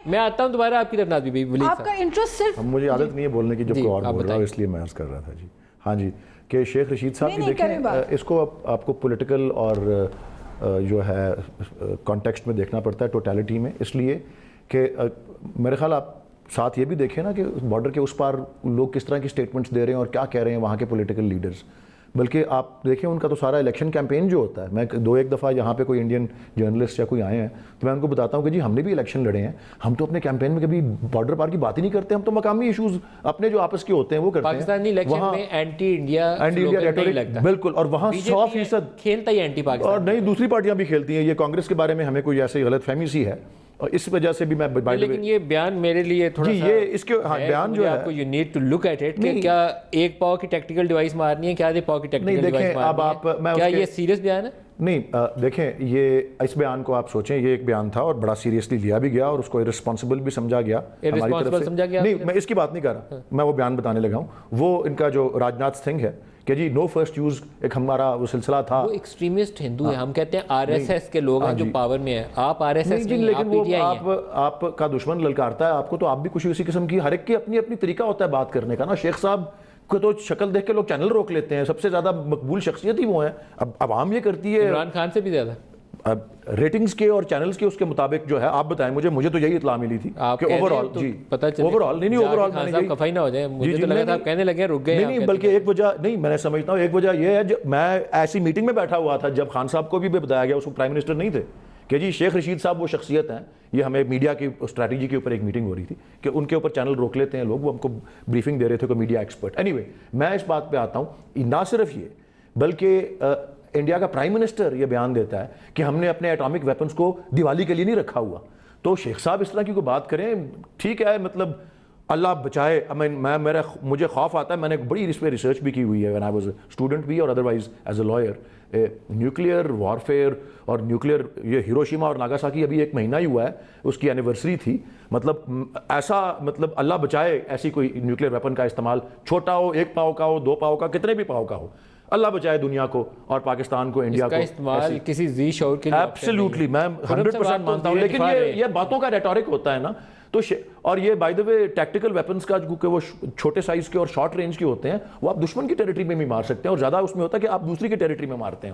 میں آتا ہوں دوبارہ آپ کی طرف نازمی بھائی. آپ کا انٹرسٹ صرف مجھے عادت نہیں ہے بولنے کی جب کوئی اور بول رہا ہو، اس لیے میں عرض کر رہا تھا. جی ہاں جی، کہ شیخ رشید صاحب کی دیکھیں اس کو آپ کو پولیٹیکل اور جو ہے کانٹیکسٹ میں دیکھنا پڑتا ہے، ٹوٹیلٹی میں، اس لیے کہ میرے خیال آپ ساتھ یہ بھی دیکھیں نا کہ بارڈر کے اس پار لوگ کس طرح کی سٹیٹمنٹس دے رہے ہیں اور کیا کہہ رہے ہیں وہاں کے پولیٹیکل لیڈرز. بلکہ آپ دیکھیں ان کا تو سارا الیکشن کیمپین جو ہوتا ہے، میں ایک دفعہ یہاں پہ کوئی انڈین جرنلسٹ یا کوئی آئے ہیں تو میں ان کو بتاتا ہوں کہ جی ہم نے بھی الیکشن لڑے ہیں، ہم تو اپنے کیمپین میں کبھی بارڈر پار کی بات ہی نہیں کرتے، ہم تو مقامی ایشوز اپنے جو آپس کے ہوتے ہیں وہ کرتے ہیں. پاکستانی الیکشن میں اینٹی انڈیا ریٹورک بالکل، اور وہاں 100% کھیلتا ہی اینٹی پاکستان، اور نہیں دوسری پارٹیاں بھی کھیلتی ہیں. یہ کانگریس کے بارے میں ہمیں کوئی ایسی غلط فہمی سی ہے اور اس وجہ سے بھی میں لیکن یہ بیان میرے لیے تھوڑا سا یہ اس کے بیان جو ہے آپ کو you need to look at it کہ کیا ایک پاؤ کی ٹیکٹیکل ڈیوائس مارنی ہے، کیا آدھے پاؤ کی ٹیکٹیکل ڈیوائس مارنی ہے، کیا یہ سیریس بیان ہے؟ نہیں دیکھیں، یہ اس بیان کو آپ سوچیں، یہ ایک بیان تھا اور بڑا سیریسلی لیا بھی گیا اور اس کو ارسپانسبل بھی سمجھا گیا ہماری طرف سے. نہیں میں اس کی بات نہیں کر رہا، میں وہ بیان بتانے لگا ہوں. وہ ان کا جو راجناتھ سنگھ ہے کہ جی نو فرسٹ یوز ایک ہمارا وہ سلسلہ تھا. وہ ایکسٹریمسٹ ہندو ہیں، ہم کہتے ہیں آر ایس ایس کے لوگ ہیں جو پاور میں ہیں. آپ آر ایس ایس نہیں، لیکن وہ آپ کا دشمن للکارتا ہے آپ کو، تو آپ بھی کچھ اسی قسم کی، ہر ایک کی اپنی اپنی طریقہ ہوتا ہے بات کرنے کا نا. شیخ صاحب کو تو شکل دیکھ کے لوگ چینل روک لیتے ہیں، سب سے زیادہ مقبول شخصیت ہی وہ ہیں. اب عوام یہ کرتی ہے عمران خان سے بھی زیادہ اب ریٹنگز کے اور چینلز کے اس کے مطابق جو ہے. آپ بتائیں مجھے تو یہی اطلاع ملی تھی کہ اوور آل جی پتہ چلے اوور آل نہیں اوور آل خان صاحب کفائی نہ ہو جائے، مجھے تو لگا تھا آپ کہنے لگے رک گئے. نہیں بلکہ ایک وجہ نہیں، میں نے سمجھتا ہوں ایک وجہ یہ ہے جو میں ایسی میٹنگ میں بیٹھا ہوا تھا جب خان صاحب کو بھی بتایا گیا، اس کو پرائم منسٹر نہیں تھے، کہ جی شیخ رشید صاحب وہ شخصیت ہیں. یہ ہمیں میڈیا کی اسٹریٹجی کے اوپر ایک میٹنگ ہو رہی تھی کہ ان کے اوپر چینل روک لیتے ہیں لوگ، وہ ہم کو بریفنگ دے رہے تھے کوئی میڈیا ایکسپرٹ. اینی وے میں اس بات پہ آتا ہوں، نہ صرف یہ بلکہ انڈیا کا پرائم منسٹر یہ بیان دیتا ہے کہ ہم نے اپنے ایٹامک ویپنز کو دیوالی کے لیے نہیں رکھا ہوا. تو شیخ صاحب اس طرح کی کوئی بات کریں، ٹھیک ہے، مطلب اللہ بچائے. مجھے خوف آتا ہے، میں نے بڑی اس پہ ریسرچ بھی کی ہوئی ہے when I was a student بھی اور otherwise as a lawyer. Nuclear warfare اور نیوکلیئر یہ ہیروشیما اور ناگاساکی ابھی 1 مہینہ ہی ہوا ہے، اس کی اینیورسری تھی. مطلب ایسا مطلب اللہ بچائے ایسی کوئی نیوکلیئر ویپن کا استعمال، چھوٹا ہو 1 پاؤ کا ہو 2 پاؤ کا کتنے بھی پاؤ کا ہو، اللہ بچائے دنیا کو اور پاکستان کو انڈیا کو استعمال کسی ذی شعور کے لیے. ایبسلیوٹلی میں 100% مانتا ہوں، لیکن یہ باتوں کا ریٹورک ہوتا ہے نا. تو اور یہ by the way tactical weapons کا کیونکہ وہ چھوٹے سائز کے اور شارٹ رینج کے ہوتے ہیں، وہ آپ دشمن کی ٹیریٹری میں بھی مار سکتے ہیں اور زیادہ اس میں ہوتا ہے کہ آپ دوسری کی ٹیریٹری میں مارتے ہیں.